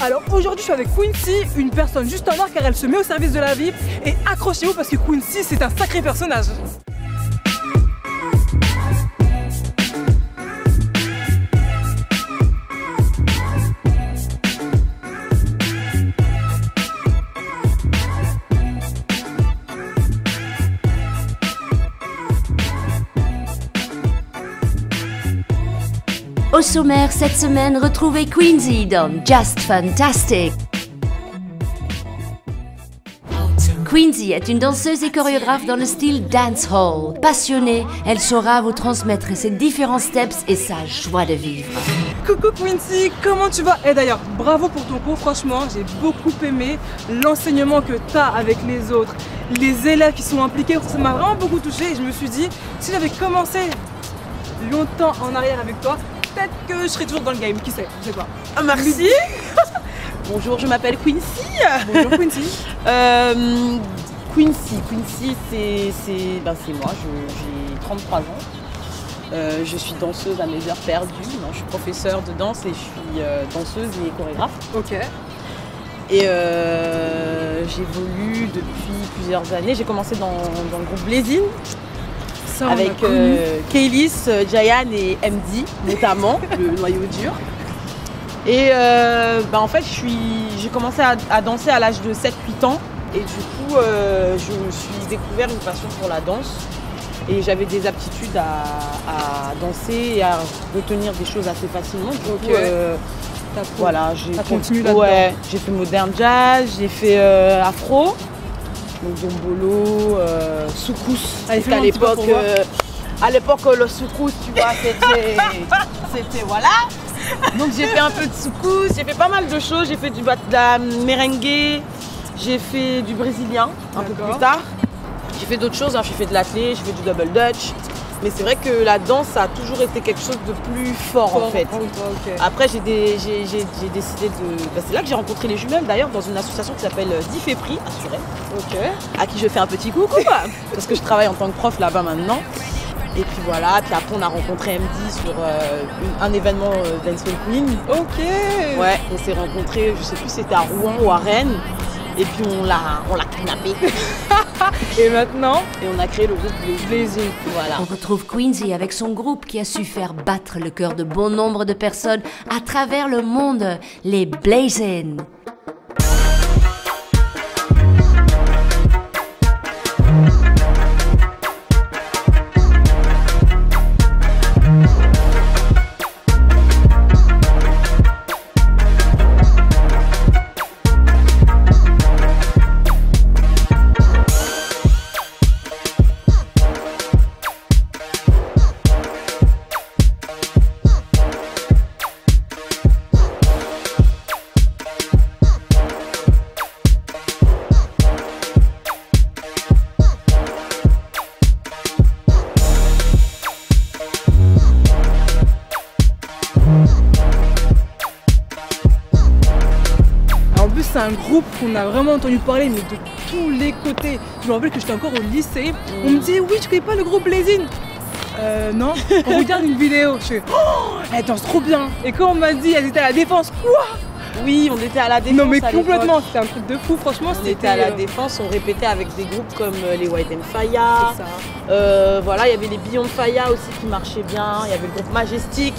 Alors aujourd'hui je suis avec Quincy, une personne juste en or car elle se met au service de la vie. Et accrochez-vous parce que Quincy c'est un sacré personnage. Au sommaire cette semaine, retrouvez Quincy dans Just Fantastic. Quincy est une danseuse et chorégraphe dans le style dancehall. Passionnée, elle saura vous transmettre ses différents steps et sa joie de vivre. Coucou Quincy, comment tu vas? Et d'ailleurs, bravo pour ton cours, franchement, j'ai beaucoup aimé l'enseignement que tu as avec les autres, les élèves qui sont impliqués, ça m'a vraiment beaucoup touché et je me suis dit, si j'avais commencé longtemps en arrière avec toi, peut-être que je serais toujours dans le game, qui sait, je sais pas. Ah, merci. Bonjour, je m'appelle Quincy. Bonjour Quincy. Quincy, c'est moi, j'ai 33 ans. Je suis danseuse à mes heures perdues. Non, je suis professeure de danse et je suis danseuse et chorégraphe. Ok. Et j'évolue depuis plusieurs années. J'ai commencé dans le groupe Blazing. Avec Kaylis, Jayan et MD notamment, le noyau dur. Et en fait, j'ai commencé à danser à l'âge de 7-8 ans. Et du coup, je me suis découvert une passion pour la danse. Et j'avais des aptitudes à danser et à retenir des choses assez facilement. Donc voilà, j'ai continué là-dedans. Ouais, j'ai fait modern jazz, j'ai fait afro. Donc dombolo, soukous. À l'époque, le soukous, tu vois, c'était voilà. Donc j'ai fait un peu de soukous, j'ai fait pas mal de choses. J'ai fait de la merengue, j'ai fait du brésilien un peu plus tard. J'ai fait d'autres choses, hein. J'ai fait de l'athlé, j'ai fait du double dutch. Mais c'est vrai que la danse, ça a toujours été quelque chose de plus fort en fait. Okay. Après, j'ai décidé de... c'est là que j'ai rencontré les jumelles d'ailleurs, dans une association qui s'appelle Diff et Prix à Suresnes. Ok. À qui je fais un petit coucou, parce que je travaille en tant que prof là-bas maintenant. Et puis voilà, puis après on a rencontré MD sur un événement Dancehall Queen. Ok. Ouais, on s'est rencontrés, je sais plus si c'était à Rouen ou à Rennes. Et puis on l'a kidnappé. Et maintenant, on a créé le groupe Blazing. Voilà. On retrouve Quincy avec son groupe qui a su faire battre le cœur de bon nombre de personnes à travers le monde, les Blazing. C'est un groupe qu'on a vraiment entendu parler, mais de tous les côtés. Je me rappelle que j'étais encore au lycée. On me disait, oui, tu connais pas le groupe Blazing? Non. On regarde une vidéo. Je fais, oh, elle danse trop bien. Et quand on m'a dit, elle était à la Défense, quoi? Oui, on était à la Défense. Non, mais complètement, c'était un truc de fou, franchement. On était à la Défense, on répétait avec des groupes comme les White and Faya. Voilà, il y avait les Beyond Faya aussi qui marchaient bien. Il y avait le groupe Majestic.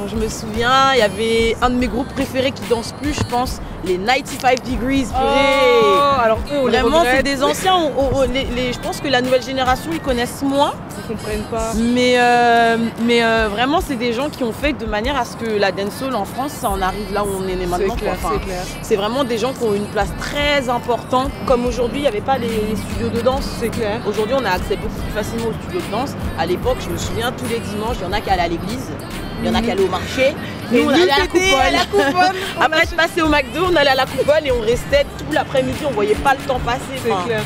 Je me souviens, il y avait un de mes groupes préférés qui danse plus, je pense, les 95 Degrees. Alors eux, on vraiment, les c'est des anciens. Je pense que la nouvelle génération, ils connaissent moins. Ils comprennent pas. Mais vraiment, c'est des gens qui ont fait de manière à ce que la dancehall en France, ça en arrive là où on est né maintenant. C'est vraiment des gens qui ont une place très importante. Comme aujourd'hui, il n'y avait pas les studios de danse. C'est clair. Aujourd'hui, on a accès beaucoup plus facilement aux studios de danse. À l'époque, je me souviens, tous les dimanches, il y en a qui allaient à l'église. Il y en a qui allaient au marché. Nous, on allait à la coupole. Après, je passais au McDo, on allait à la coupole et on restait tout l'après-midi, on voyait pas le temps passer. C'est clair.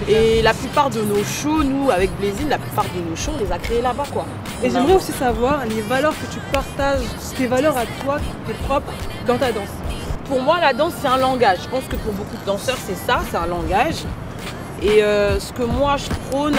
Et la plupart de nos shows, nous, avec Blazing, la plupart de nos shows, on les a créés là-bas, quoi. Et j'aimerais aussi savoir les valeurs que tu partages, tes valeurs à toi, tes propres, dans ta danse. Pour moi, la danse, c'est un langage. Je pense que pour beaucoup de danseurs, c'est ça, c'est un langage. Et ce que moi, je prône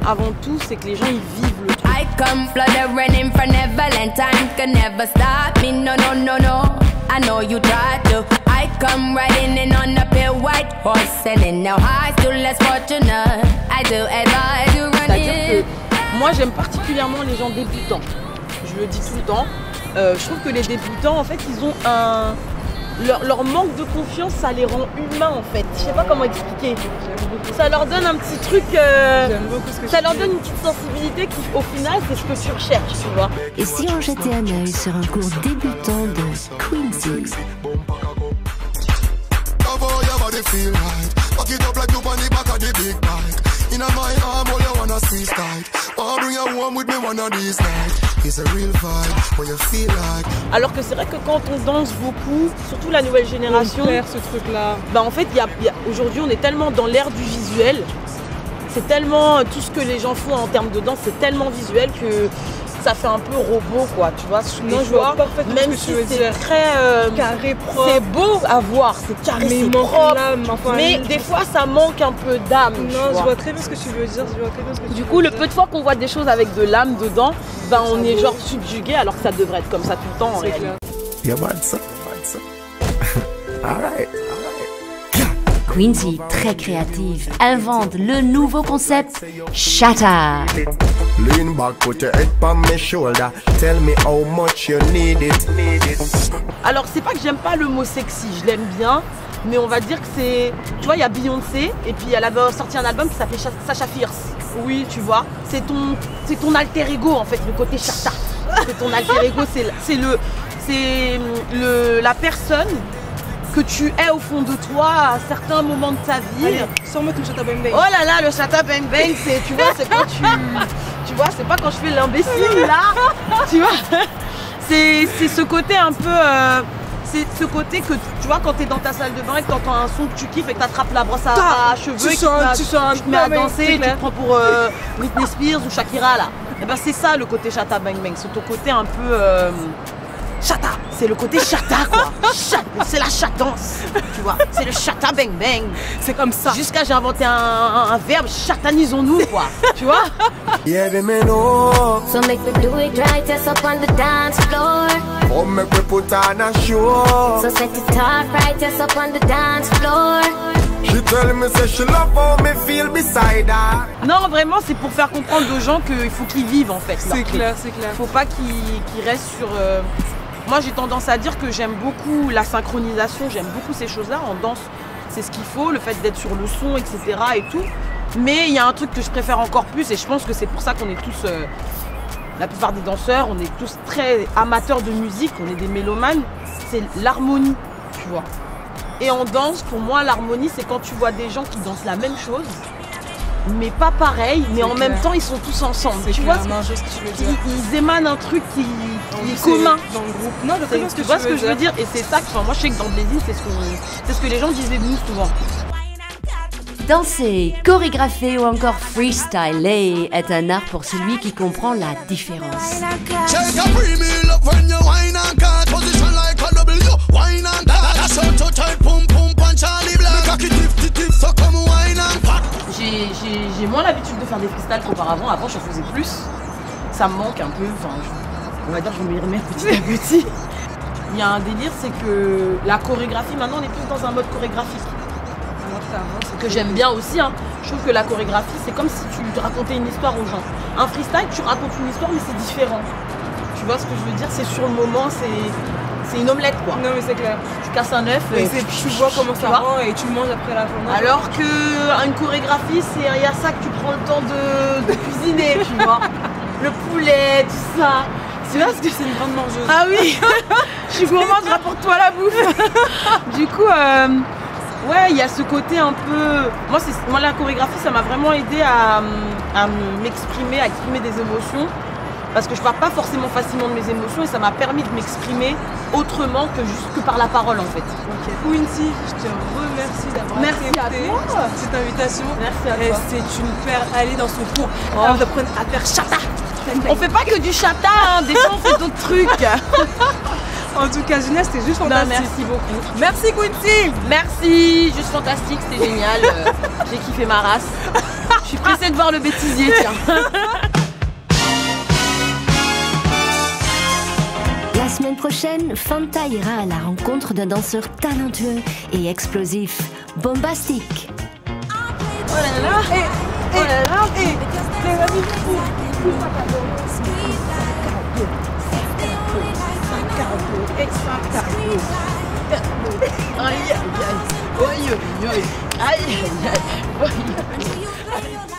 avant tout, c'est que les gens, ils vivent le truc. I come flooded running for Neverland. Time can never stop me, no, no, no, no. I I know you tried to. I come riding in on a pale white horse, and in now I still less fortunate. I do as I do run C'est-à-dire que moi j'aime particulièrement les gens débutants. Je le dis tout le temps. Je trouve que les débutants, en fait, ils ont un... Leur manque de confiance, ça les rend humains, en fait. Je sais pas comment expliquer. Ça leur donne un petit truc... ça leur donne une petite sensibilité qui, au final, c'est ce que tu recherches, tu vois. Et si on jetait un œil sur un cours débutant de Quincy? Alors que c'est vrai que quand on danse beaucoup, surtout la nouvelle génération, ce truc-là. Bah en fait, aujourd'hui, on est tellement dans l'ère du visuel. C'est tellement tout ce que les gens font en termes de danse, c'est tellement visuel que ça fait un peu robot, quoi. Tu vois, non, je vois parfaitement même ce que si tu veux c'est dire. Très Carré, propre. c'est beau à voir, c'est carré, Mais c'est il manque propre. l'âme, enfin, mais des fois, ça manque un peu d'âme. tu Non, je vois. vois très bien ce que tu veux dire. Je vois très bien ce que tu Du veux coup, le dire. peu de fois qu'on voit des choses avec de l'âme dedans, ben on est genre subjugué alors que ça devrait être comme ça tout le temps en C'est réalité. clair. You're bad, sir. Bad, sir. All right. Quincy, très créative, invente le nouveau concept Shatta. Lean back, put your head on my shoulder. Tell me how much you need it. Alors c'est pas que j'aime pas le mot sexy, je l'aime bien, mais on va dire que c'est... Tu vois, il y a Beyoncé et puis elle avait sorti un album qui s'appelait Sasha Fierce. Oui, tu vois, c'est ton alter ego en fait, le côté Shatta. C'est ton alter ego, c'est la personne que tu es au fond de toi à certains moments de ta vie. Allez, sors-moi ton Shatta Bang Bang. Oh là là, le Shatta Bang Bang, c'est, tu vois, c'est quand tu vois, c'est pas quand je fais l'imbécile là, tu vois. C'est ce côté un peu, c'est ce côté que, tu vois, quand t'es dans ta salle de bain et que t'entends un son que tu kiffes et que t'attrapes la brosse à cheveux et que tu te mets à danser et tu te prends pour Britney Spears ou Shakira là. Et ben c'est ça le côté Shatta Bang Bang, c'est ton côté un peu... Shatta, c'est le côté Shatta quoi. C'est la chatance, tu vois. C'est le Shatta Bang Bang. C'est comme ça. Jusqu'à j'ai inventé un verbe, chatanisons-nous quoi. Tu vois. Yeah, they may know. So make me do it right, yes up on the dance floor. Oh, make we put on a show. So set it off right, yes up on the dance floor. She tell me say she love how me feel beside her. Non, vraiment, c'est pour faire comprendre aux gens qu'il faut qu'ils vivent en fait. C'est clair, c'est clair. Faut pas qu'ils restent sur. Moi, j'ai tendance à dire que j'aime beaucoup la synchronisation, j'aime beaucoup ces choses-là. En danse, c'est ce qu'il faut, le fait d'être sur le son, etc. et tout. Mais il y a un truc que je préfère encore plus, et je pense que c'est pour ça qu'on est tous, la plupart des danseurs, on est tous très amateurs de musique, on est des mélomanes, c'est l'harmonie, tu vois. Et en danse, pour moi, l'harmonie, c'est quand tu vois des gens qui dansent la même chose, mais pas pareil, mais en même temps, ils sont tous ensemble. Tu vois, ce que tu veux dire. ils émanent un truc qui est commun dans le groupe. Non, je sais pas ce que tu vois ce que je veux dire. Et c'est ça que, enfin, moi, je sais que dans Blazing, c'est ce que les gens disaient de nous souvent. Danser, chorégrapher ou encore freestyler est un art pour celui qui comprend la différence. J'ai moins l'habitude de faire des freestyles qu'auparavant. Avant, je faisais plus. Ça me manque un peu. Enfin, on va dire que je me remets petit à petit. Il y a un délire, c'est que la chorégraphie, maintenant, on est plus dans un mode chorégraphique. Que j'aime bien aussi. Hein. Je trouve que la chorégraphie, c'est comme si tu racontais une histoire aux gens. Un freestyle, tu racontes une histoire, mais c'est différent. Tu vois ce que je veux dire? C'est sur le moment, c'est une omelette, quoi. Non, mais c'est clair. Tu casses un œuf, Et tu vois comment ça rend et tu manges après la journée. Alors qu'une chorégraphie, il y a ça que tu prends le temps de cuisiner, tu vois. Le poulet, tout ça. Tu vois ce que c'est une grande mangeuse. Ah oui. Je suis gourmande, rapporte-toi la bouffe. Du coup, ouais, il y a ce côté un peu... Moi, la chorégraphie, ça m'a vraiment aidé à m'exprimer, à exprimer des émotions. Parce que je parle pas forcément facilement de mes émotions et ça m'a permis de m'exprimer autrement que juste que par la parole en fait. Ok. Quincy, je te remercie d'avoir accepté cette invitation. Merci à toi. C'est une perle. Allez dans son cours. On va apprendre à faire Shatta. On fait pas que du Shatta, hein. Des fois on fait d'autres trucs. En tout cas, Génial, c'était juste fantastique. Non, merci beaucoup. Merci Quincy. Merci, juste fantastique, c'était génial. J'ai kiffé ma race. Je suis pressée de voir le bêtisier, tiens. La La semaine prochaine, Fanta ira à la rencontre d'un danseur talentueux et explosif, bombastique. Oh là là, oh là là, les amis, aïe, aïe, aïe, aïe, aïe, aïe, aïe, aïe, aïe.